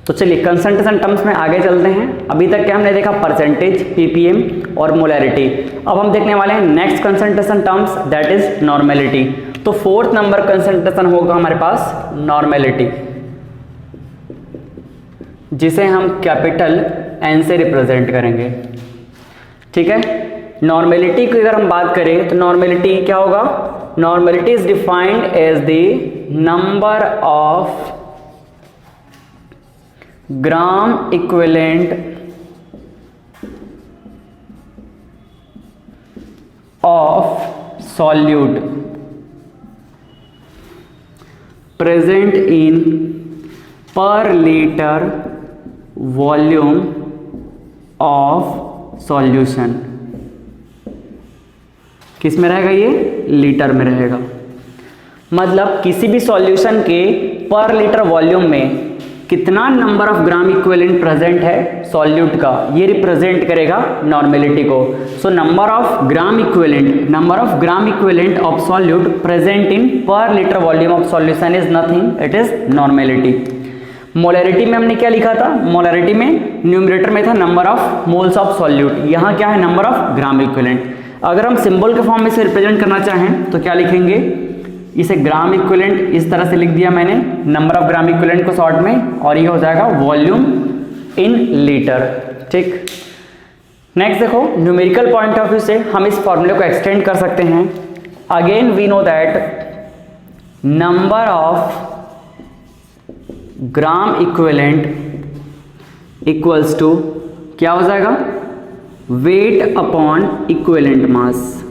तो चलिए concentration terms में आगे चलते हैं। अभी तक क्या हमने देखा, परसेंटेज, पीपीएम और मोलैरिटी। अब हम देखने वाले हैं next concentration terms, that is normality. तो फोर्थ नंबर कंसंट्रेशन होगा हमारे पास नॉर्मेलिटी, जिसे हम कैपिटल एन से रिप्रेजेंट करेंगे। ठीक है, नॉर्मेलिटी की अगर हम बात करें तो नॉर्मेलिटी क्या होगा, normality is defined as the number of gram equivalent of solute present in per litre volume of solution. किस में रहेगा, ये लीटर में रहेगा। मतलब किसी भी सॉल्यूशन के पर लीटर वॉल्यूम में कितना number of gram equivalent present है सॉल्यूट का, ये रिप्रेजेंट करेगा नॉर्मेलिटी को। So number of gram equivalent of solute present in per litre volume of solution is nothing, it is normality. Molarity में हमने क्या लिखा था, मोलैरिटी में न्यूमरेटर में था number of moles of solute, यहाँ क्या है, नंबर ऑफ ग्राम इक्विवेलेंट। अगर हम सिंबल के फॉर्म में से रिप्रेजेंट करना चाहें तो क्या लिखेंगे, इसे ग्राम इक्विवेलेंट इस तरह से लिख दिया मैंने, नंबर ऑफ ग्राम इक्विवेलेंट को शॉर्ट में, और ये हो जाएगा वॉल्यूम इन लीटर। ठीक, नेक्स्ट देखो, न्यूमेरिकल पॉइंट ऑफ व्यू से हम इस फॉर्मूले को एक्सटेंड कर सकते हैं। Again we know that number of gram equivalent equals to क्या हो जाएगा, weight upon equivalent mass.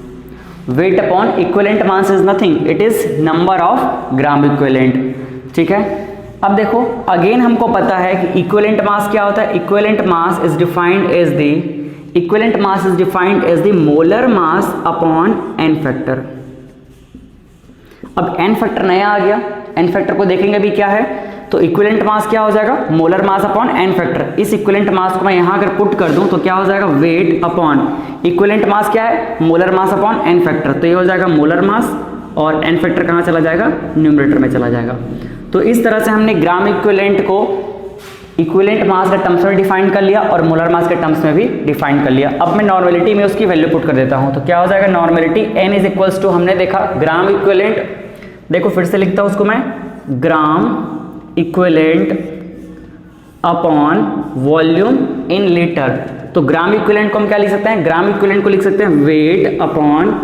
Weight upon equivalent mass is nothing, it is number of gram equivalent. ठीक है, अब देखो अगेन हमको पता है कि इक्विवेलेंट मास क्या होता है, equivalent mass is defined as the molar mass upon N factor. अब एन फैक्टर नया आ गया, एन फैक्टर को देखेंगे भी क्या है, तो इक्विवेलेंट मास क्या हो जाएगा, molar mass upon N factor. इस इक्विवेलेंट मास को मैं यहां अगर पुट कर दूं तो क्या हो जाएगा, वेट अपॉन इक्विवेलेंट मास क्या है, molar mass upon N factor. तो ये हो जाएगा मोलर मास, और एन फैक्टर कहां चला जाएगा, न्यूमरेटर में चला जाएगा। तो इस तरह से हमने ग्राम इक्विवेलेंट को इक्विवेलेंट मास के टर्म्स में डिफाइन कर लिया और मोलर मास के टर्म्स में भी डिफाइन कर लिया। अब मैं नॉर्मेलिटी में उसकी वैल्यू पुट कर देता हूं, तो क्या हो जाएगा, normality N is equals to, हमने देखा ग्राम इक्विवेलेंट, देखो फिर से लिखता हूं उसको मैं, ग्राम equivalent upon volume in litre. तो ग्राम इक्विवेलेंट को हम क्या लिख सकते हैं, ग्राम इक्विवेलेंट को लिख सकते हैं वेट अपॉन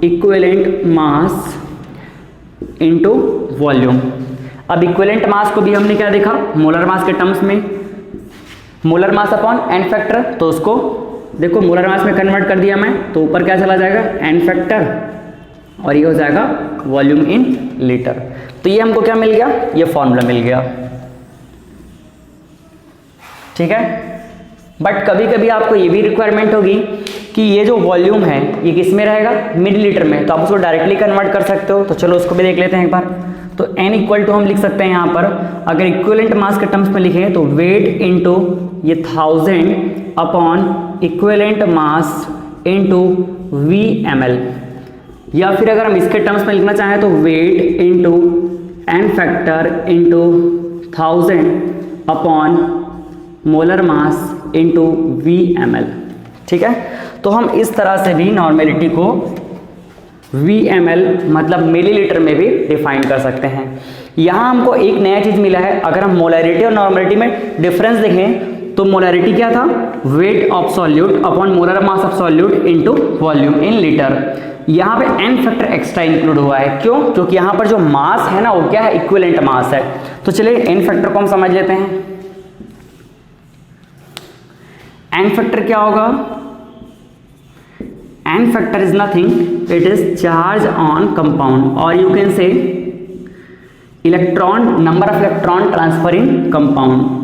इक्विवेलेंट मास इनटू वॉल्यूम। अब इक्विवेलेंट मास को भी हमने क्या देखा, मोलर मास के टर्म्स में, molar mass upon N factor. तो उसको देखो मोलर मास में कन्वर्ट कर दिया मैं, तो ऊपर क्या चला जाएगा, एन फैक्टर, और ये हो जाएगा वॉल्यूम इन लीटर। तो ये हमको क्या मिल गया, ये फॉर्मूला मिल गया। ठीक है, बट कभी कभी आपको ये भी रिक्वायरमेंट होगी कि ये जो वॉल्यूम है ये किस में रहेगा, मिलीलीटर में, तो आप उसको डायरेक्टली कन्वर्ट कर सकते हो। तो चलो उसको भी देख लेते हैं एक बार। तो n इक्वल टू हम लिख सकते हैं यहाँ पर, अगर इक्विवेलेंट मास के टर्म्स में लिखें तो वेट इंटू ये 1000 अपॉन इक्विवेलेंट मास इंटू VmL, या फिर अगर हम इसके टर्म्स में लिखना चाहें तो weight into N factor into 1000 upon molar mass into VmL। ठीक है, तो हम इस तरह से भी नॉर्मेलिटी को VmL मतलब मिलीलीटर में भी डिफाइन कर सकते हैं। यहाँ हमको एक नया चीज मिला है, अगर हम मोलैरिटी और नॉर्मेलिटी में डिफरेंस देखें तो मोलैरिटी क्या था, weight of solute upon molar mass of solute into volume in litre. यहाँ पे एन फैक्टर एक्स्ट्रा इंक्लूड हुआ है, क्यों, क्योंकि यहाँ पर जो मास है ना वो क्या है, इक्विवेलेंट मास है। तो चलिए एन फैक्टर को हम समझ लेते हैं। एन फैक्टर क्या होगा, N factor is nothing, it is charge on compound, और you can say electron, number of electron transfer in compound.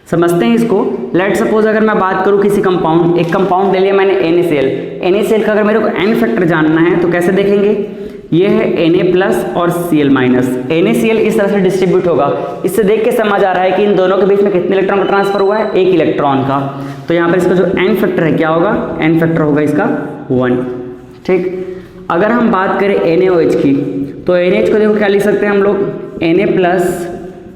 समझते हैं इसको। लेट सपोज अगर मैं बात करूं किसी कंपाउंड, एक कंपाउंड ले लिया मैंने NaCl, NaCl का अगर मेरे को एन फैक्टर जानना है तो कैसे देखेंगे, ये है Na+ और Cl-। NaCl इस तरह से डिस्ट्रीब्यूट होगा, इससे देख के समझ आ रहा है कि इन दोनों के बीच में कितने इलेक्ट्रॉन का ट्रांसफर हुआ है, एक इलेक्ट्रॉन का। तो यहाँ पर इसका जो एन फैक्टर है क्या होगा, एन फैक्टर होगा इसका 1। ठीक, अगर हम बात करें NaOH की, तो NaOH को देखो क्या लिख सकते हैं हम लोग, Na+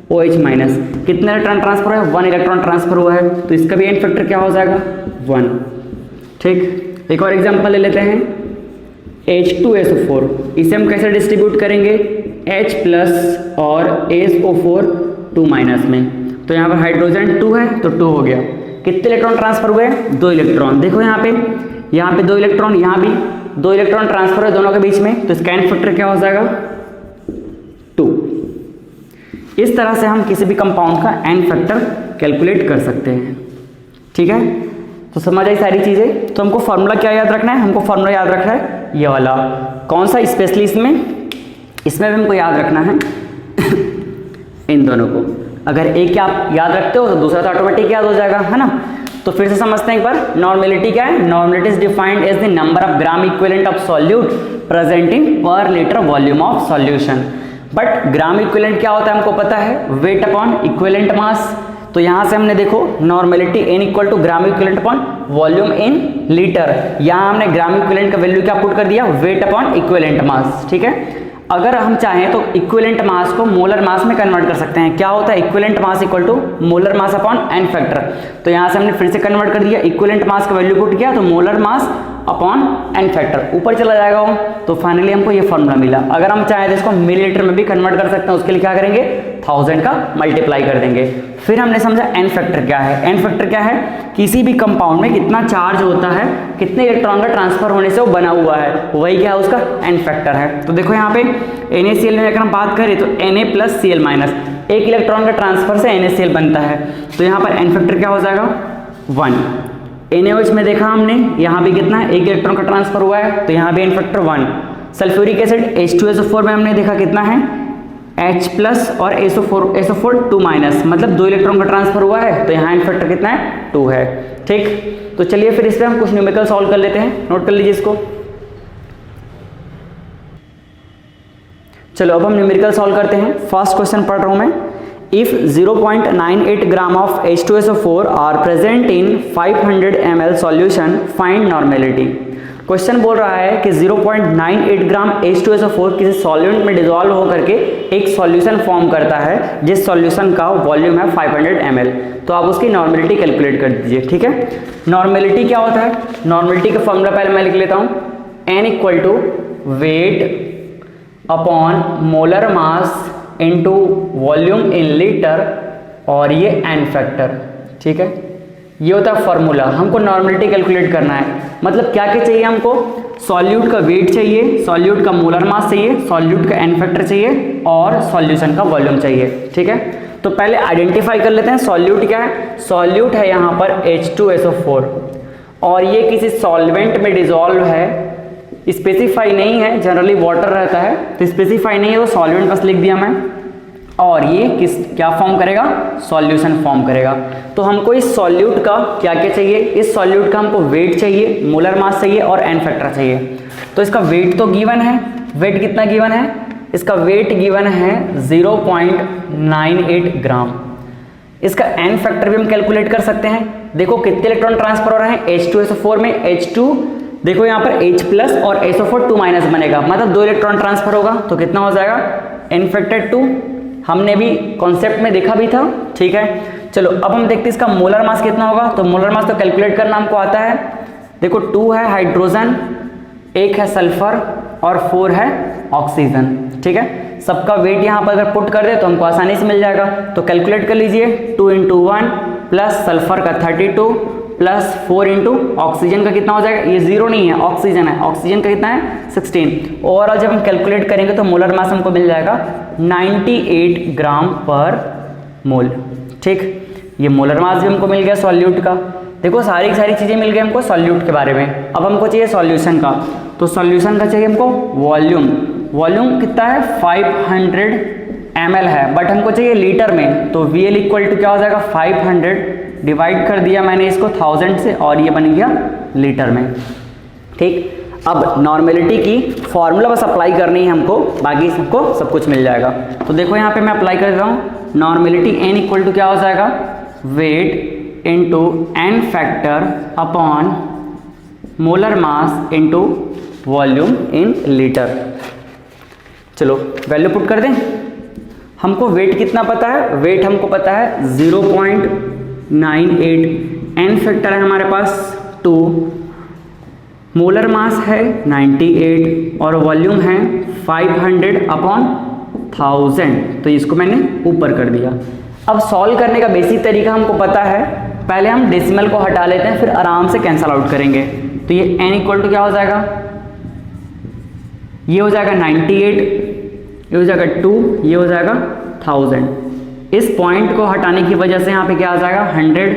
OH माइनस। कितने इलेक्ट्रॉन ट्रांसफर है? 1 इलेक्ट्रॉन ट्रांसफर हुआ है, तो इसका भी एन फैक्टर क्या हो जाएगा? 1। ठीक, एक और एग्जांपल ले लेते हैं, H2SO4। इसे हम कैसे डिस्ट्रीब्यूट करेंगे? H प्लस और SO4 2 माइनस में। तो यहाँ पर हाइड्रोजन 2 है तो 2 हो गया। कितने इलेक्ट्रॉन ट्रांसफर हुए? 2 इलेक्ट्रॉन। देखो यहाँ पे 2 इलेक्ट्रॉन, यहाँ भी 2 इलेक्ट्रॉन ट्रांसफर है दोनों के बीच में, तो इसका एन फैक्टर क्या हो जाएगा? 2। इस तरह से हम किसी भी कंपाउंड का एन फैक्टर कैलकुलेट कर सकते हैं। ठीक है, तो समझ आई सारी चीज़ें। तो हमको फार्मूला क्या याद रखना है? हमको फार्मूला याद रखना है ये वाला। कौन सा? स्पेशली इसमें भी हमको याद रखना है इन दोनों को। अगर एक आप याद रखते हो तो दूसरा तो ऑटोमेटिक याद हो जाएगा, है ना। तो फिर से समझते हैं एक बार। नॉर्मेलिटी क्या है? Normality is defined as the number of gram equivalent of solute present in per litre volume of solution. But gram equivalent क्या होता है हमको पता है, वेट अपॉन इक्विवेलेंट मास। तो यहाँ से हमने देखो normality n equal to gram equivalent upon volume in litre. यहाँ हमने ग्राम इक्विवेलेंट का वैल्यू क्या पुट कर दिया? Weight upon equivalent mass. ठीक है, अगर हम चाहें तो इक्विवेलेंट मास को मोलर मास में कन्वर्ट कर सकते हैं। क्या होता है? Equivalent mass equal to molar mass upon N factor. तो यहाँ से हमने फिर से कन्वर्ट कर दिया, इक्विवेलेंट मास का वैल्यू पुट किया तो molar mass upon N factor ऊपर चला जाएगा वो। तो फाइनली हमको ये फॉर्मूला मिला। अगर हम चाहें तो इसको मिलीलीटर में भी कन्वर्ट कर सकते हैं। उसके लिए क्या करेंगे? 1000 का मल्टीप्लाई कर देंगे। फिर हमने समझा एन फैक्टर क्या है। एन फैक्टर क्या है? किसी भी कंपाउंड में कितना चार्ज होता है, कितने इलेक्ट्रॉन का ट्रांसफर होने से वो बना हुआ है, वही क्या है? उसका एन फैक्टर है। तो देखो यहाँ पे NaCl में अगर हम बात करें तो Na प्लस Cl माइनस, एक इलेक्ट्रॉन का ट्रांसफर से NaCl बनता है। तो यहाँ पर एन फैक्टर क्या हो जाएगा? 1। NaOH में देखा हमने, यहाँ भी कितना है? एक इलेक्ट्रॉन का ट्रांसफर हुआ है, तो यहाँ भी N factor 1। Sulphuric acid H2SO4 में हमने देखा कितना है? H प्लस और SO4 2 माइनस, मतलब 2 इलेक्ट्रॉन का ट्रांसफर हुआ है, तो यहाँ एन फैक्टर कितना है? 2 है। ठीक, तो चलिए फिर इस पर हम कुछ न्यूमेरिकल सॉल्व कर लेते हैं। नोट कर लीजिए इसको। चलो अब हम न्यूमेरिकल सॉल्व करते हैं। फर्स्ट क्वेश्चन पढ़ रहा हूँ मैं। If 0.98 gram of H2SO4 are present in 500 ml solution, find normality. Question बोल रहा है कि 0.98 ग्राम H2SO4 किसी सॉल्वेंट में डिसॉल्व होकर के एक सॉल्यूशन फॉर्म करता है, जिस सॉल्यूशन का वॉल्यूम है 500 ml। तो आप उसकी नॉर्मेलिटी कैलकुलेट कर दीजिए। ठीक है, नॉर्मेलिटी क्या होता है? नॉर्मेलिटी का फॉर्मूला पहले मैं लिख लेता हूँ। N equal to weight upon molar mass into volume in litre, और ये एन फैक्टर। ठीक है, ये होता है फॉर्मूला। हमको नॉर्मेलिटी कैलकुलेट करना है, मतलब क्या क्या चाहिए हमको? सॉल्यूट का वेट चाहिए, सॉल्यूट का मोलर मास चाहिए, सॉल्यूट का एन फैक्टर चाहिए, और सॉल्यूशन का वॉल्यूम चाहिए। ठीक है, तो पहले आइडेंटिफाई कर लेते हैं सॉल्यूट क्या है। सॉल्यूट है यहाँ पर H2SO4, और ये किसी सॉल्वेंट में डिसॉल्व है, स्पेसिफाई नहीं है, जनरली वाटर रहता है, तो स्पेसिफाई नहीं है तो सॉल्वेंट बस लिख दिया मैं। और ये क्या फॉर्म करेगा? सॉल्यूशन फॉर्म करेगा। तो हमको इस सॉल्यूट का क्या क्या चाहिए? इस सॉल्यूट का हमको वेट चाहिए, मोलर मास चाहिए, और एन फैक्टर चाहिए। तो इसका वेट तो गिवन है। वेट कितना गिवन है? इसका वेट गिवन है 0.98 ग्राम। इसका एन फैक्टर भी हम कैलकुलेट कर सकते हैं। देखो कितने इलेक्ट्रॉन ट्रांसफर हो रहे हैं H2SO4 में। H2 देखो यहाँ पर H प्लस और SO4 2 माइनस बनेगा, मतलब 2 इलेक्ट्रॉन ट्रांसफर होगा, तो कितना हो जाएगा? N factor 2। हमने भी कॉन्सेप्ट में देखा भी था। ठीक है, चलो अब हम देखते हैं इसका मोलर मास कितना होगा। तो मोलर मास तो कैलकुलेट करना हमको आता है। देखो 2 है हाइड्रोजन, 1 है सल्फर, और 4 है ऑक्सीजन। ठीक है, सबका वेट यहाँ पर अगर पुट कर दे तो हमको आसानी से मिल जाएगा। तो कैलकुलेट कर लीजिए। 2 × 1 प्लस सल्फर का 32 प्लस 4 इंटू ऑक्सीजन का कितना हो जाएगा? ये 0 नहीं है, ऑक्सीजन है। ऑक्सीजन का कितना है? 16। ओवरऑल जब हम कैलकुलेट करेंगे तो मोलर मास हमको मिल जाएगा 98 ग्राम पर मोल। ठीक, ये मोलर मास भी हमको मिल गया सॉल्यूट का। देखो सारी चीज़ें मिल गई हमको सॉल्यूट के बारे में। अब हमको चाहिए सॉल्यूशन का। तो सॉल्यूशन का चाहिए हमको वॉल्यूम। वॉल्यूम कितना है? 500 ml है, बट हमको चाहिए लीटर में। तो VL इक्वल टू क्या हो जाएगा? 500 डिवाइड कर दिया मैंने इसको 1000 से, और ये बन गया लीटर में। ठीक, अब नॉर्मेलिटी की फॉर्मूला बस अप्लाई करनी है हमको, बाकी सबको सब कुछ मिल जाएगा। तो देखो यहाँ पे मैं अप्लाई कर रहा हूँ। नॉर्मेलिटी N इक्वल टू क्या हो जाएगा? Weight into N factor upon molar mass into volume in litre. चलो वैल्यू पुट कर दें। हमको वेट कितना पता है, वेट हमको पता है 0.98, एन फैक्टर है हमारे पास 2, मोलर मास है 98 और वॉल्यूम है 500/1000। तो इसको मैंने ऊपर कर दिया। अब सॉल्व करने का बेसिक तरीका हमको पता है, पहले हम डेसिमल को हटा लेते हैं, फिर आराम से कैंसल आउट करेंगे। तो ये n इक्वल टू क्या हो जाएगा, ये हो जाएगा 98, ये हो जाएगा 2, ये हो जाएगा 1000। इस पॉइंट को हटाने की वजह से यहाँ पे क्या आ जाएगा 100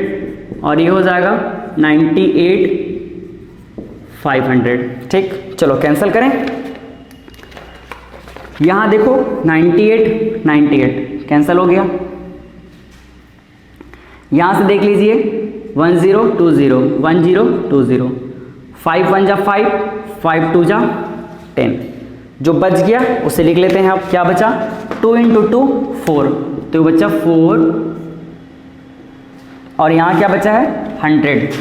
और ये हो जाएगा 98,500। ठीक, चलो कैंसिल करें। यहाँ देखो 98 कैंसिल हो गया। यहाँ से देख लीजिए 1020, 1020, 5 1 जा 5, 5 2 जा 10, जो बच गया उसे लिख लेते हैं। अब क्या बचा, 2 × 2 4, तो बचा 4 और यहाँ क्या बचा है 100।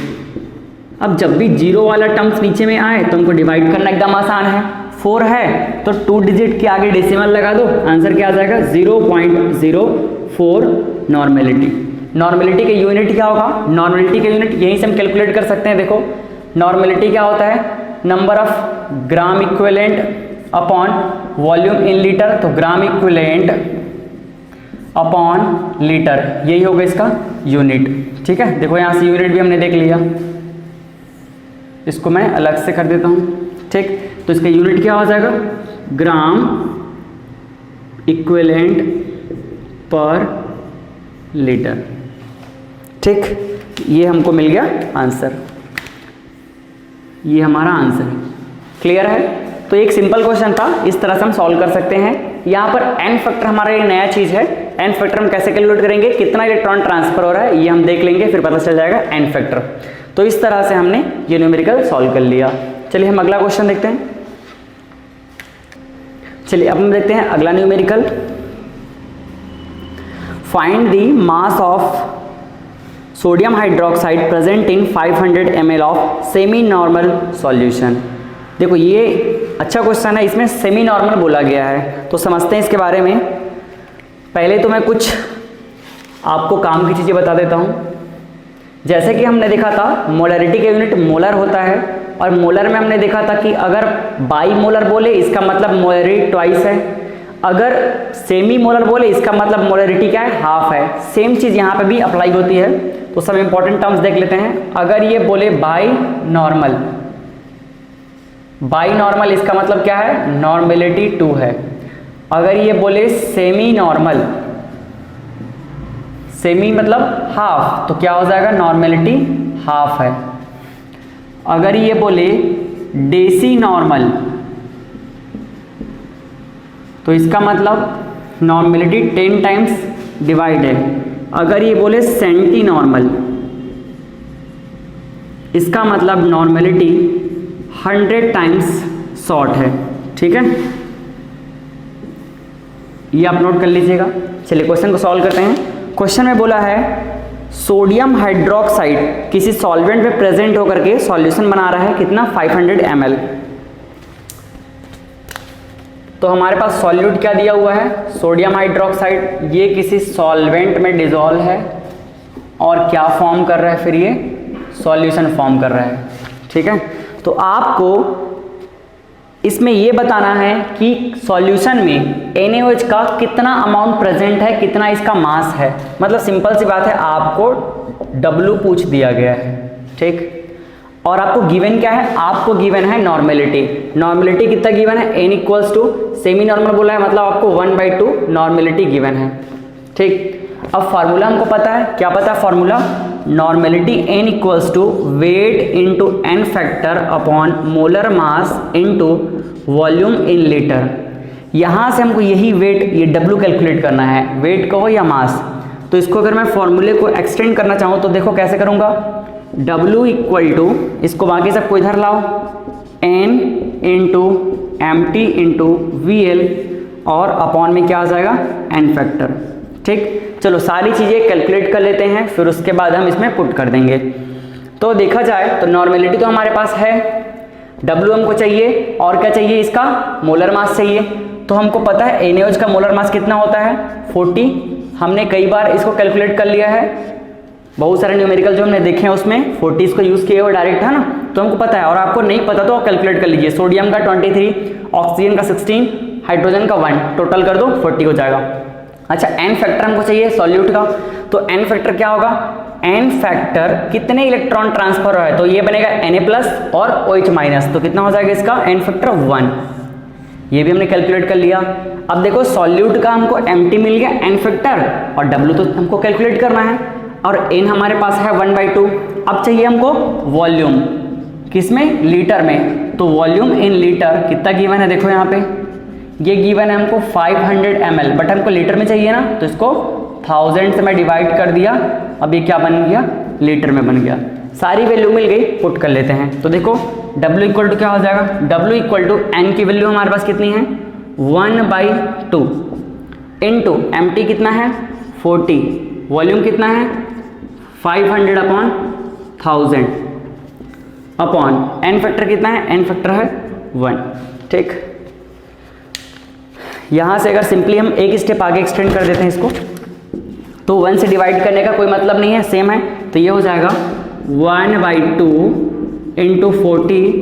अब जब भी जीरो वाला टर्म्स नीचे में आए तो उनको डिवाइड करना एकदम आसान है। 4 है तो 2 डिजिट के आगे डेसिमल लगा दो, आंसर क्या आ जाएगा 0.04 नॉर्मेलिटी। नॉर्मेलिटी का यूनिट क्या होगा, नॉर्मेलिटी का यूनिट यहीं से हम कैलकुलेट कर सकते हैं। देखो नॉर्मेलिटी क्या होता है, number of gram equivalent upon volume in litre. तो ग्राम इक्विवेलेंट अपॉन लीटर, यही होगा इसका यूनिट। ठीक है, देखो यहाँ से यूनिट भी हमने देख लिया, इसको मैं अलग से कर देता हूँ। ठीक, तो इसका यूनिट क्या हो जाएगा, ग्राम इक्विवेलेंट पर लीटर। ठीक, ये हमको मिल गया आंसर, ये हमारा आंसर है। क्लियर है। तो एक सिंपल क्वेश्चन था, इस तरह से हम सॉल्व कर सकते हैं। यहाँ पर एन फैक्टर हमारा एक नया चीज है। एन फैक्टर हम कैसे कैलकुलेट करेंगे, कितना इलेक्ट्रॉन ट्रांसफर हो रहा है ये हम देख लेंगे, फिर पता चल जाएगा एन फैक्टर। तो इस तरह से हमने ये न्यूमेरिकल सॉल्व कर लिया। चलिए हम अगला क्वेश्चन देखते हैं। चलिए अब हम देखते हैं अगला numerical. Find the mass of sodium hydroxide present in 500 ml of semi normal solution. देखो ये अच्छा क्वेश्चन है, इसमें सेमी नॉर्मल बोला गया है, तो समझते हैं इसके बारे में। पहले तो मैं कुछ आपको काम की चीज़ें बता देता हूँ। जैसे कि हमने देखा था मोलरिटी का यूनिट मोलर होता है, और मोलर में हमने देखा था कि अगर बाई मोलर बोले इसका मतलब मोलरिटी ट्वाइस है, अगर सेमी मोलर बोले इसका मतलब मोलरिटी क्या है, हाफ है। सेम चीज़ यहाँ पे भी अप्लाई होती है। तो सब इंपॉर्टेंट टर्म्स देख लेते हैं। अगर ये बोले बाई नॉर्मल, बाई नॉर्मल इसका मतलब क्या है, नॉर्मेलिटी 2 है। अगर ये बोले सेमी नॉर्मल, सेमी मतलब हाफ, तो क्या हो जाएगा, नॉर्मेलिटी हाफ है। अगर ये बोले डेसी नॉर्मल, तो इसका मतलब नॉर्मेलिटी 10 टाइम्स डिवाइड है। अगर ये बोले सेंटी नॉर्मल, इसका मतलब नॉर्मेलिटी 100 टाइम्स शॉर्ट है। ठीक है, ये आप नोट कर लीजिएगा। चलिए क्वेश्चन को सॉल्व करते हैं। क्वेश्चन में बोला है सोडियम हाइड्रोक्साइड किसी सॉल्वेंट में प्रेजेंट होकर के सॉल्यूशन बना रहा है, कितना 500 ml। तो हमारे पास सॉल्यूट क्या दिया हुआ है, सोडियम हाइड्रोक्साइड। ये किसी सॉल्वेंट में डिजोल्व है और क्या फॉर्म कर रहा है, फिर ये सॉल्यूशन फॉर्म कर रहा है। ठीक है, तो आपको इसमें ये बताना है कि सॉल्यूशन में NaOH का कितना अमाउंट प्रेजेंट है, कितना इसका मास है। मतलब सिंपल सी बात है, आपको W पूछ दिया गया है। ठीक, और आपको गिवन क्या है, आपको गिवन है नॉर्मेलिटी। नॉर्मेलिटी कितना गिवन है, n equals to semi normal बोला है, मतलब आपको 1/2 नॉर्मेलिटी गिवन है। ठीक, अब फार्मूला हमको पता है, क्या पता है formula, normality n equals to weight into n factor upon molar mass into volume in litre. यहाँ से हमको यही वेट, ये W कैलकुलेट करना है, वेट कहो या मास। तो इसको अगर मैं फॉर्मूले को एक्सटेंड करना चाहूँ तो देखो कैसे करूँगा, W इक्वल टू, इसको बाकी सबको इधर लाओ, n into mt into VL और अपॉन में क्या आ जाएगा, n फैक्टर। ठीक, चलो सारी चीज़ें कैलकुलेट कर लेते हैं, फिर उसके बाद हम इसमें पुट कर देंगे। तो देखा जाए तो नॉर्मेलिटी तो हमारे पास है, W हमको चाहिए और क्या चाहिए, इसका मोलर मास चाहिए। तो हमको पता है NaOH का मोलर मास कितना होता है 40। हमने कई बार इसको कैलकुलेट कर लिया है, बहुत सारे न्यूमेरिकल जो हमने देखे हैं उसमें 40 इसको यूज़ किए हुए डायरेक्ट है ना, तो हमको पता है। और आपको नहीं पता तो आप कैलकुलेट कर लीजिए। सोडियम का 23, ऑक्सीजन का 16, हाइड्रोजन का 1, टोटल कर दो 40 हो जाएगा। अच्छा एन फैक्टर हमको चाहिए सॉल्यूट का, तो एन फैक्टर क्या होगा, एन फैक्टर कितने इलेक्ट्रॉन ट्रांसफर है, तो ये बनेगा Na+ और OH माइनस, तो कितना हो जाएगा इसका एन फैक्टर 1। ये भी हमने कैलकुलेट कर लिया। अब देखो सॉल्यूट का हमको एम्प्टी मिल गया एन फैक्टर, और W तो हमको कैलकुलेट करना है, और n हमारे पास है 1/2। अब चाहिए हमको वॉल्यूम, किसमें, लीटर में, तो वॉल्यूम इन लीटर कितना गिवन है, देखो यहाँ पे ये गिवन है हमको 500 ml, बट हमको लीटर में चाहिए ना, तो इसको 1000 से मैं डिवाइड कर दिया, अब ये क्या बन गया, लीटर में बन गया। सारी वैल्यू मिल गई, पुट कर लेते हैं। तो देखो W इक्वल टू क्या हो जाएगा, W इक्वल टू n की वैल्यू हमारे पास कितनी है 1/2 इंटू एम्प्टी कितना है 40, वॉल्यूम कितना है 500/1000 अपॉन एन फैक्टर कितना है, एन फैक्टर है 1। ठीक, यहाँ से अगर सिंपली हम एक स्टेप आगे एक्सटेंड कर देते हैं इसको, तो 1 से डिवाइड करने का कोई मतलब नहीं है, सेम है, तो ये हो जाएगा 1/2 इंटू 40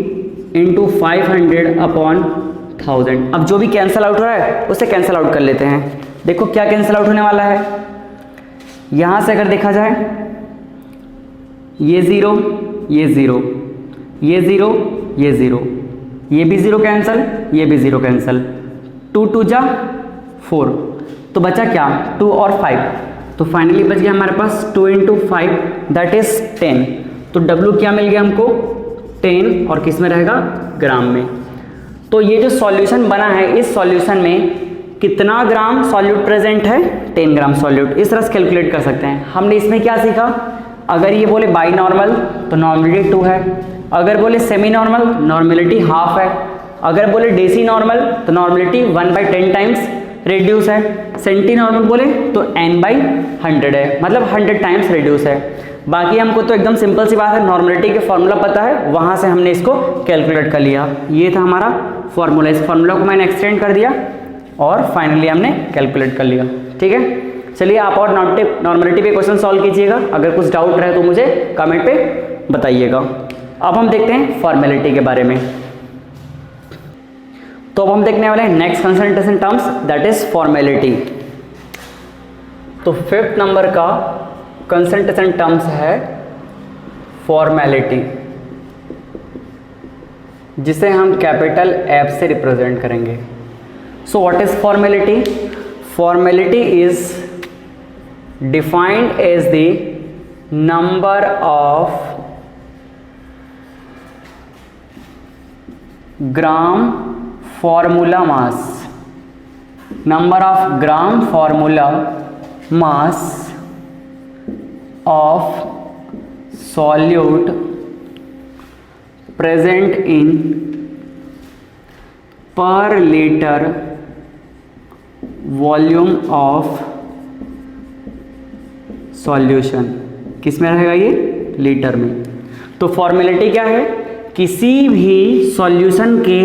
इंटू 500/1000। अब जो भी कैंसिल आउट हो रहा है उसे कैंसिल आउट कर लेते हैं। देखो क्या कैंसिल आउट होने वाला है, यहाँ से अगर देखा जाए ये 0, ये 0, ये 0, ये 0, ये भी 0 कैंसिल, ये भी 0 कैंसिल, 2 2 जा 4, तो बचा क्या 2 और 5, तो फाइनली बच गया हमारे पास 2 इंटू 5 दैट इज 10। तो W क्या मिल गया हमको 10, और किस में रहेगा, ग्राम में। तो ये जो सॉल्यूशन बना है, इस सॉल्यूशन में कितना ग्राम सॉल्यूट प्रेजेंट है, 10 ग्राम सॉल्यूट। इस तरह से कैलकुलेट कर सकते हैं। हमने इसमें क्या सीखा, अगर ये बोले बाई नॉर्मल तो नॉर्मलिटी 2 है, अगर बोले सेमी नॉर्मल नॉर्मलिटी हाफ है, अगर बोले डेसी नॉर्मल तो नॉर्मलिटी 1/10 टाइम्स रिड्यूस है, सेंटी नॉर्मल बोले तो n/100 है, मतलब 100 टाइम्स रिड्यूस है। बाकी हमको तो एकदम सिंपल सी बात है, नॉर्मलिटी के फॉर्मूला पता है, वहाँ से हमने इसको कैलकुलेट कर लिया। ये था हमारा फॉर्मूला, इस फॉर्मूला को मैंने एक्सटेंड कर दिया और फाइनली हमने कैलकुलेट कर लिया। ठीक है, चलिए आप और नॉर्मलिटी पे क्वेश्चन सॉल्व कीजिएगा। अगर कुछ डाउट रहे तो मुझे कमेंट पे बताइएगा। अब हम देखते हैं फॉर्मेलिटी के बारे में। तो अब हम देखने वाले हैं next concentration terms, that is formality. तो 5th नंबर का कंसंट्रेशन टर्म्स है फॉर्मेलिटी, जिसे हम कैपिटल F से रिप्रेजेंट करेंगे। So what is formality? Formality is defined as the number of gram formula mass, number of gram formula mass of solute present in per liter volume of solution। किस में रहेगा ये, litre में। तो formality क्या है, किसी भी सॉल्यूशन के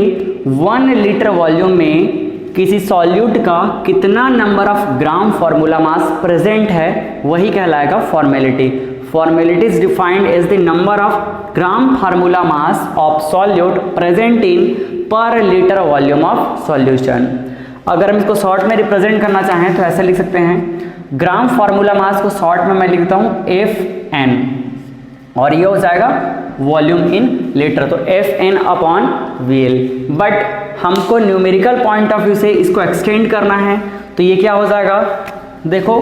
1 लीटर वॉल्यूम में किसी सॉल्यूट का कितना number of gram formula mass present है, वही कहलाएगा formality. Formality is defined as the number of gram formula mass of solute present in per litre volume of solution. अगर हम इसको शॉर्ट में रिप्रेजेंट करना चाहें तो ऐसे लिख सकते हैं, ग्राम फार्मूला मास को शॉर्ट में मैं लिखता हूं FN, और ये हो जाएगा वॉल्यूम इन लीटर, तो FN/VL। बट हमको न्यूमेरिकल पॉइंट ऑफ व्यू से इसको एक्सटेंड करना है, तो ये क्या हो जाएगा, देखो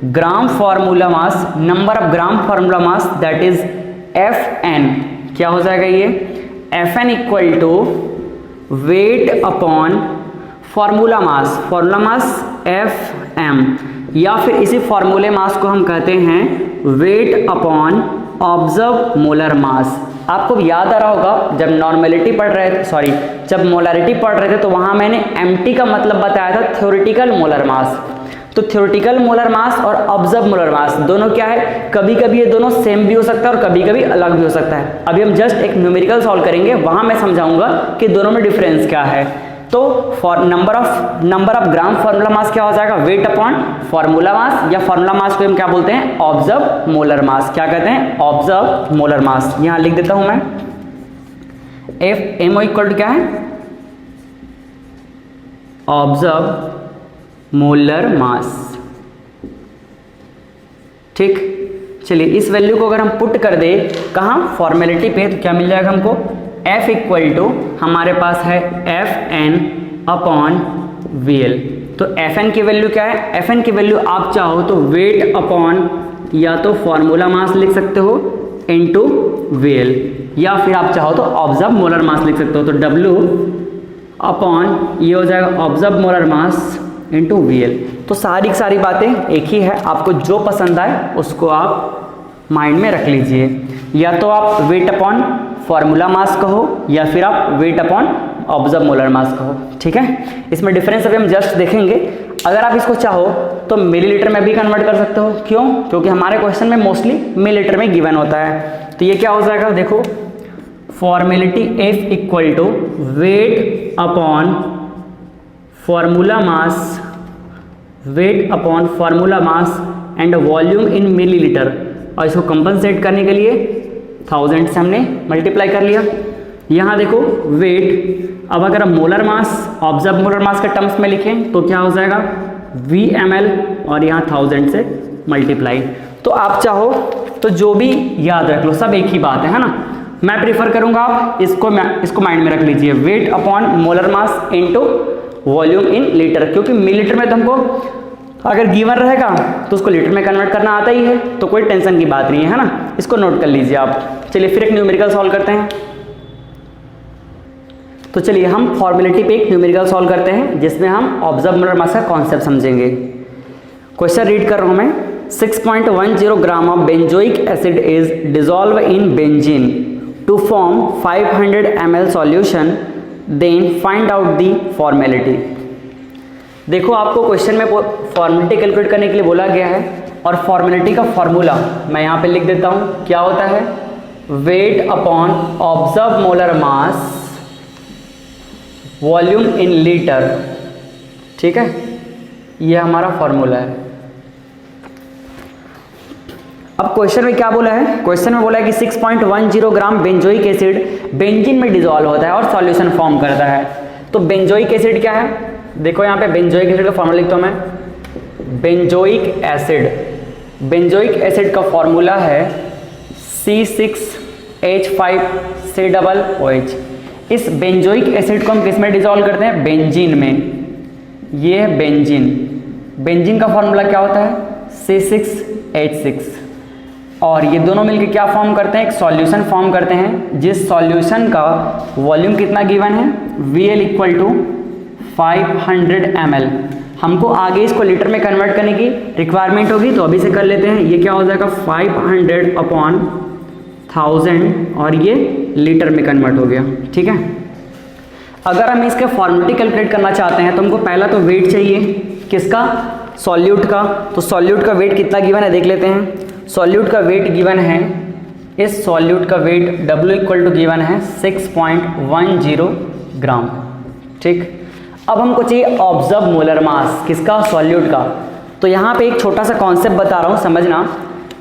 gram formula mass, number of gram formula mass that is FN, क्या हो जाएगा ये FN equal to weight upon formula mass, formula mass FM, या फिर इसी फार्मूले मास को हम कहते हैं वेट अपॉन ऑब्जर्व मोलर मास। आपको याद आ रहा होगा जब नॉर्मेलिटी पढ़ रहे थे, जब मोलरिटी पढ़ रहे थे तो वहां मैंने एम्प्टी का मतलब बताया था थ्योरेटिकल मोलर मास। तो थ्योरेटिकल मोलर मास और ऑब्जर्व मोलर मास दोनों क्या है, कभी कभी ये दोनों सेम भी हो सकता है और कभी कभी अलग भी हो सकता है। अभी हम जस्ट एक न्यूमेरिकल सॉल्व करेंगे, वहां मैं समझाऊंगा कि दोनों में डिफरेंस क्या है। तो for number of gram formula mass क्या हो जाएगा, वेट अपॉन फॉर्मूला मास, या फॉर्मूला मास को हम क्या बोलते हैं, ऑब्जर्व मोलर मास। क्या कहते हैं, ऑब्जर्व मोलर मास। यहां लिख देता हूं मैं, एफ एमओ इक्वल टू क्या है, ऑब्जर्व मोलर मास। ठीक, चलिए इस वैल्यू को अगर हम पुट कर दे कहाँ, फॉर्मेलिटी पे, तो क्या मिल जाएगा हमको, F इक्वल टू हमारे पास है F N upon V L. तो एफ एन की वैल्यू क्या है, एफ एन की वैल्यू आप चाहो तो वेट अपॉन या तो फॉर्मूला मास लिख सकते हो इनटू वी एल, या फिर आप चाहो तो ऑब्जर्व मोलर मास लिख सकते हो। तो W अपॉन ये हो जाएगा observe molar mass into we L. तो सारी की सारी बातें एक ही है, आपको जो पसंद आए उसको आप माइंड में रख लीजिए। या तो आप वेट अपॉन फॉर्मूला मास कहो या फिर आप वेट अपॉन ऑब्जर्व मोलर मास कहो। ठीक है, इसमें डिफरेंस अभी हम जस्ट देखेंगे। अगर आप इसको चाहो तो मिलीलीटर में भी कन्वर्ट कर सकते हो। क्यों, क्योंकि हमारे क्वेश्चन में मोस्टली मिलीलीटर में गिवन होता है। तो ये क्या हो जाएगा, देखो formality F equal to weight upon formula mass, weight upon formula mass and volume in millilitre. और इसको कंपनसेट करने के लिए 1000 से हमने मल्टीप्लाई कर लिया। यहाँ देखो वेट, अब अगर हम मोलर मास, ऑब्जर्व मोलर मास के टर्म्स में लिखें तो क्या हो जाएगा, VmL और यहाँ 1000 से मल्टीप्लाई। तो आप चाहो तो जो भी याद रख लो, सब एक ही बात है ना। मैं प्रीफर करूँगा आप इसको माइंड में रख लीजिए, wait upon molar mass into volume in litre, क्योंकि मिलीलीटर में तो हमको अगर गिवन रहेगा तो उसको लीटर में कन्वर्ट करना आता ही है, तो कोई टेंशन की बात नहीं है ना। इसको नोट कर लीजिए आप। चलिए फिर एक न्यूमेरिकल सॉल्व करते हैं। तो चलिए हम फॉर्मेलिटी पे एक न्यूमेरिकल सॉल्व करते हैं जिसमें हम ऑब्जर्व मोलर मास का कॉन्सेप्ट समझेंगे। क्वेश्चन रीड कर रहा हूं मैं, 6.10 gram of benzoic acid is dissolve in benzene to form 500 ml solution, then find out the formality. देखो आपको क्वेश्चन में फॉर्मेलिटी कैलकुलेट करने के लिए बोला गया है, और फॉर्मेलिटी का फॉर्मूला मैं यहाँ पे लिख देता हूँ। क्या होता है, weight upon observe molar mass volume in litre. ठीक है, ये हमारा फॉर्मूला है। अब क्वेश्चन में क्या बोला है, क्वेश्चन में बोला है कि 6.10 ग्राम बेंजोइक एसिड बेंजीन में डिसॉल्व होता है और सॉल्यूशन फॉर्म करता है। तो बेंजोइक एसिड क्या है, देखो यहाँ पे बेंजोइक एसिड का फॉर्मूला लिखता हूँ मैं, बेंजोइक एसिड का फॉर्मूला है C6H5COOH। इस बेंजोइक एसिड को हम किस में डिसॉल्व करते हैं, बेंजीन में। ये है बेंजीन, बेंजीन का फॉर्मूला क्या होता है, C6H6, और ये दोनों मिलकर क्या फॉर्म करते हैं, एक सॉल्यूशन फॉर्म करते हैं, जिस सॉल्यूशन का वॉल्यूम कितना गिवन है, VL इक्वल टू 500 ml। हमको आगे इसको लीटर में कन्वर्ट करने की रिक्वायरमेंट होगी, तो अभी से कर लेते हैं। ये क्या हो जाएगा, 500 अपॉन 1000, और ये लीटर में कन्वर्ट हो गया। ठीक है, अगर हम इसके फॉर्मेलिटी कैलकुलेट करना चाहते हैं तो हमको पहला तो वेट चाहिए, किसका, सॉल्यूट का। तो सॉल्यूट का वेट कितना गिवन है देख लेते हैं। सॉल्यूट का वेट गिवन है, इस सॉल्यूट का weight W equal to given है 6.10 ग्राम। ठीक, अब हमको चाहिए ऑब्जर्व मोलर मास, किसका, सॉल्यूट का। तो यहाँ पे एक छोटा सा कॉन्सेप्ट बता रहा हूँ, समझना।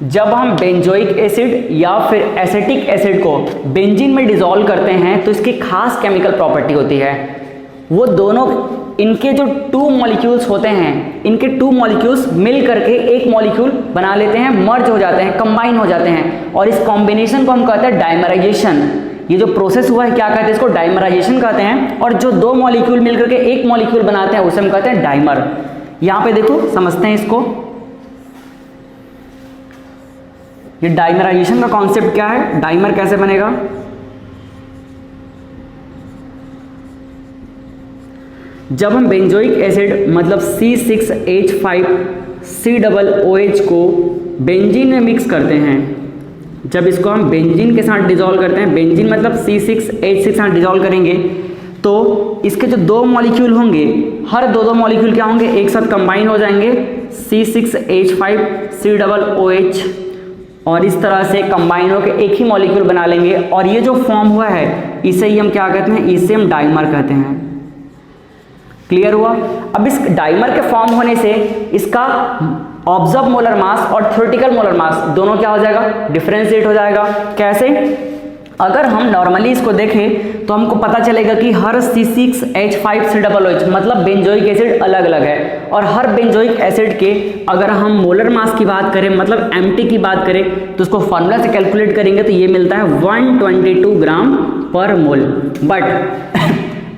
जब हम बेंजोइक एसिड या फिर एसिटिक एसिड को बेंजीन में डिसॉल्व करते हैं तो इसकी खास केमिकल प्रॉपर्टी होती है, वो दोनों, इनके जो 2 मॉलिक्यूल्स होते हैं, इनके 2 मॉलिक्यूल्स मिल करके एक मॉलिक्यूल बना लेते हैं, मर्ज हो जाते हैं, कंबाइन हो जाते हैं, और इस कॉम्बिनेशन को हम कहते हैं डाइमराइजेशन। ये जो प्रोसेस हुआ है क्या कहते हैं, इसको डाइमराइजेशन कहते हैं। और जो 2 मॉलिक्यूल मिल करके एक मॉलिक्यूल बनाते हैं उसे हम कहते हैं डाइमर। यहाँ पे देखो समझते हैं इसको, ये डाइमराइजेशन का कॉन्सेप्ट क्या है, डाइमर कैसे बनेगा। जब हम बेंजोइक एसिड मतलब C6H5COOH को बेंजीन में मिक्स करते हैं, जब इसको हम बेंजीन के साथ डिसॉल्व करते हैं, बेंजीन मतलब C6H6 के साथ डिसॉल्व करेंगे, तो इसके जो 2 मॉलिक्यूल होंगे, हर 2 मॉलिक्यूल क्या होंगे, एक साथ कंबाइन हो जाएंगे, C6H5COOH, और इस तरह से कंबाइन होकर एक ही मॉलिक्यूल बना लेंगे। और ये जो फॉर्म हुआ है इसे ही हम क्या कहते हैं, इसे हम डाइमर कहते हैं। क्लियर हुआ। अब इस डाइमर के फॉर्म होने से इसका ऑब्जर्व मोलर मास और थ्योरेटिकल मोलर मास दोनों क्या हो जाएगा, डिफरेंशिएट हो जाएगा। कैसे? अगर हम नॉर्मली इसको देखें तो हमको पता चलेगा कि हर C6H5COOH मतलब बेंजोइक एसिड अलग अलग है, और हर बेंजोइक एसिड के अगर हम मोलर मास की बात करें मतलब MT की बात करें तो उसको फॉर्मूला से कैलकुलेट करेंगे तो ये मिलता है 122 ग्राम पर मोल। बट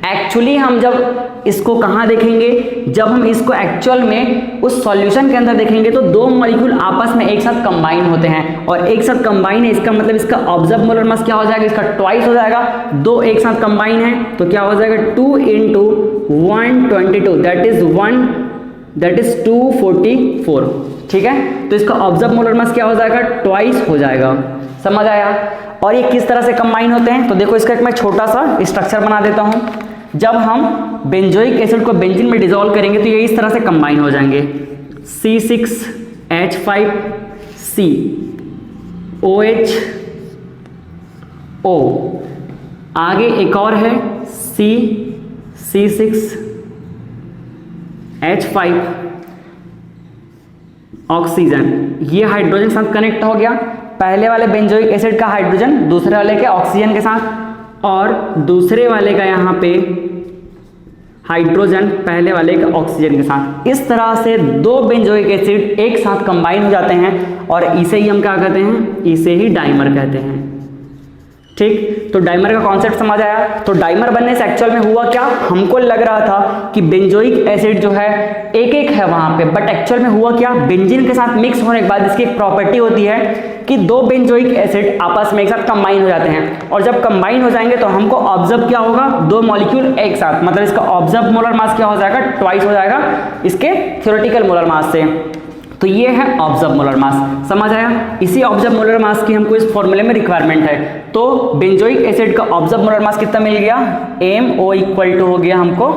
एक्चुअली हम जब इसको कहाँ देखेंगे, जब हम इसको एक्चुअल में उस सॉल्यूशन के अंदर देखेंगे तो दो मॉलिक्यूल आपस में एक साथ कंबाइन होते हैं, और एक साथ कंबाइन है इसका मतलब इसका ऑब्जर्व मोलर मास क्या हो जाएगा, इसका ट्वाइस हो जाएगा। दो एक साथ कंबाइन है तो क्या हो जाएगा 2 × 122 दैट इज 244। ठीक है, तो इसका ऑब्जर्व मोलर मास क्या हो जाएगा, ट्वाइस हो जाएगा। समझ आया? और ये किस तरह से कंबाइन होते हैं तो देखो इसका एक मैं छोटा सा स्ट्रक्चर बना देता हूं। जब हम बेंजोइक एसिड को बेंजीन में डिसॉल्व करेंगे तो ये इस तरह से कंबाइन हो जाएंगे, C6H5COO, आगे एक और है C6H5 ऑक्सीजन, ये हाइड्रोजन के साथ कनेक्ट हो गया। पहले वाले बेंजोइक एसिड का हाइड्रोजन दूसरे वाले के ऑक्सीजन के साथ, और दूसरे वाले का यहाँ पे हाइड्रोजन पहले वाले के ऑक्सीजन के साथ। इस तरह से दो बेंजोइक एसिड एक साथ कंबाइन हो जाते हैं, और इसे ही हम क्या कहते हैं, इसे ही डाइमर कहते हैं। ठीक, तो डाइमर का कॉन्सेप्ट समझ आया। तो डाइमर बनने से एक्चुअल में हुआ क्या, हमको लग रहा था कि बेंजोइक एसिड जो है एक एक है वहां पे, बट एक्चुअल में हुआ क्या, बेंजीन के साथ मिक्स होने के बाद इसकी एक प्रॉपर्टी होती है कि दो बेंजोइक एसिड आपस में एक साथ कंबाइन हो जाते हैं, और जब कंबाइन हो जाएंगे तो हमको ऑब्जर्व क्या होगा, दो मॉलिक्यूल एक साथ, मतलब इसका ऑब्जर्व मोलर मास क्या हो जाएगा, ट्वाइस हो जाएगा इसके थ्योरेटिकल मोलर मास से। तो ये है ऑब्जर्व मोलर मास। समझ आया? इसी ऑब्जर्व मोलर मास की हमको इस फॉर्मूले में रिक्वायरमेंट है। तो बेंजोइक एसिड का ऑब्जर्व मोलर मास कितना मिल गया, MO इक्वल टू हो गया हमको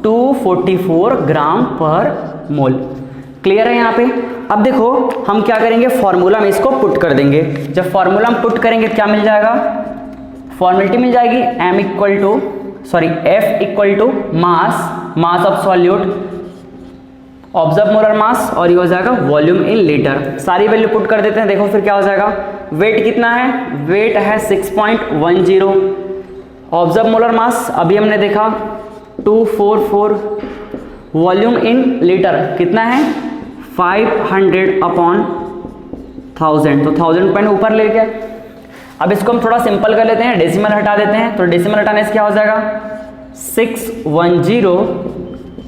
244 ग्राम पर मोल। क्लियर है यहाँ पे? अब देखो हम क्या करेंगे, फॉर्मूला में इसको पुट कर देंगे। जब फॉर्मूला में पुट करेंगे क्या मिल जाएगा, फॉर्मेलिटी मिल जाएगी, F equal to mass of solute, observe molar mass, और ये हो जाएगा वॉल्यूम इन लीटर। सारी वैल्यू पुट कर देते हैं, देखो फिर क्या हो जाएगा। वेट कितना है, वेट है 6.10, ऑब्जर्व मोलर मास अभी हमने देखा 244, वॉल्यूम इन लीटर कितना है 500/1000, तो 1000 पॉइंट ऊपर ले गया। अब इसको हम थोड़ा सिंपल कर लेते हैं, डेसिमल हटा देते हैं, तो डेसिमल हटाने से क्या हो जाएगा 610,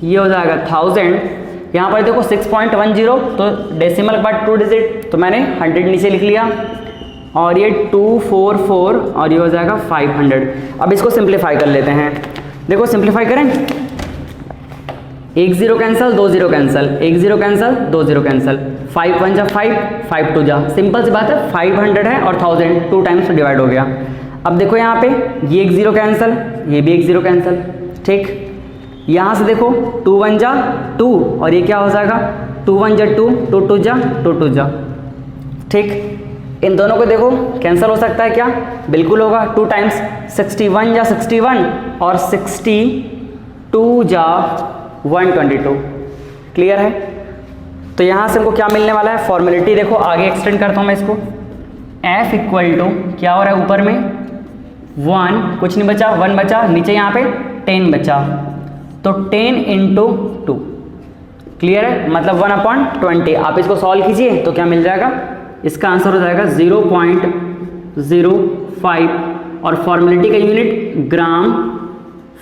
ये हो जाएगा 1000। यहाँ पर देखो 6.10, तो डेसिमल के बाद 2 डिजिट, तो मैंने 100 नीचे लिख लिया, और ये 244 और ये हो जाएगा 500। अब इसको सिंप्लीफाई कर लेते हैं, देखो सिंप्लीफाई करें, 1 0 कैंसिल, 2 0 कैंसिल, 1 0 कैंसिल, 2 0 कैंसिल, 5 1 जा 5, 5 2 जा, सिंपल सी बात है, 500 है और 1000 2 टाइम्स डिवाइड हो गया। अब देखो यहाँ पे ये 1 0 कैंसिल, ये भी 1 0 कैंसिल। ठीक, यहाँ से देखो 2 1 जा 2, और ये क्या हो जाएगा 2 1 जा 2, 2 2 जा 2 2 जा। ठीक, इन दोनों को देखो कैंसिल हो सकता है क्या, बिल्कुल होगा। 2 टाइम्स 61 जा 61, और 62 जा 122। क्लियर है? तो यहाँ से हमको क्या मिलने वाला है, फॉर्मेलिटी देखो आगे एक्सटेंड करता हूँ मैं इसको। F इक्वल टू क्या हो रहा है, ऊपर में 1, कुछ नहीं बचा, 1 बचा, नीचे यहाँ पे 10 बचा, तो 10 × 2। क्लियर है? मतलब 1/20। आप इसको सॉल्व कीजिए तो क्या मिल जाएगा, इसका आंसर हो जाएगा 0.05, और फॉर्मेलिटी का unit gram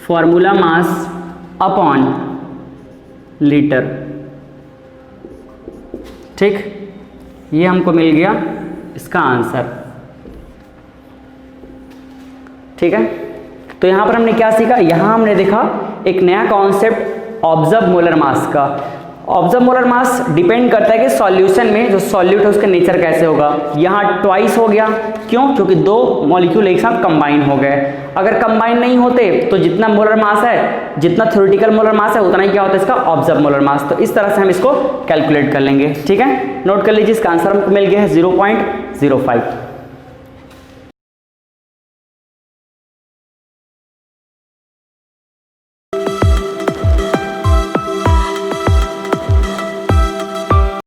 formula mass upon litre. ठीक, ये हमको मिल गया इसका आंसर। ठीक है, तो यहाँ पर हमने क्या सीखा, यहाँ हमने देखा एक नया कॉन्सेप्ट ऑब्जर्व मोलर मास का। ऑब्जर्व मोलर मास डिपेंड करता है कि सॉल्यूशन में जो सॉल्यूट है उसका नेचर कैसे होगा। यहाँ ट्वाइस हो गया, क्यों, क्योंकि दो मॉलिक्यूल एक साथ कंबाइन हो गए। अगर कंबाइन नहीं होते तो जितना मोलर मास है, जितना थ्योरेटिकल मोलर मास है, उतना ही क्या होता है इसका ऑब्जर्व मोलर मास। तो इस तरह से हम इसको कैलकुलेट कर लेंगे। ठीक है, नोट कर लीजिए, इसका आंसर हमको मिल गया है 0.05।